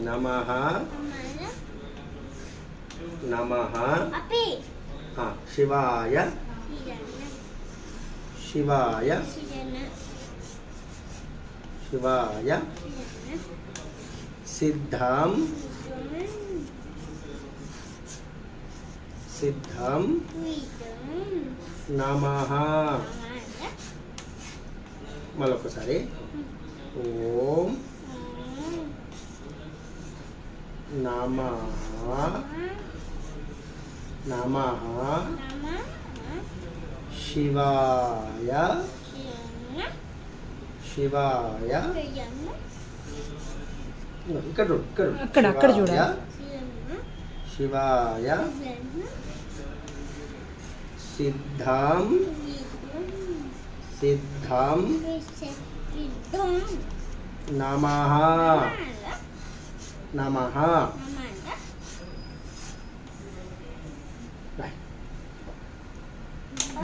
नमः नमः शिवाय शिवाय शिवाय सिद्धं सिद्धं नमः మరొకసారి ఓం నమః నమః శివాయ శివాయ ఇక్కడ చూడాలి శివాయ సిద్ధం సిద్ధం నమః నమః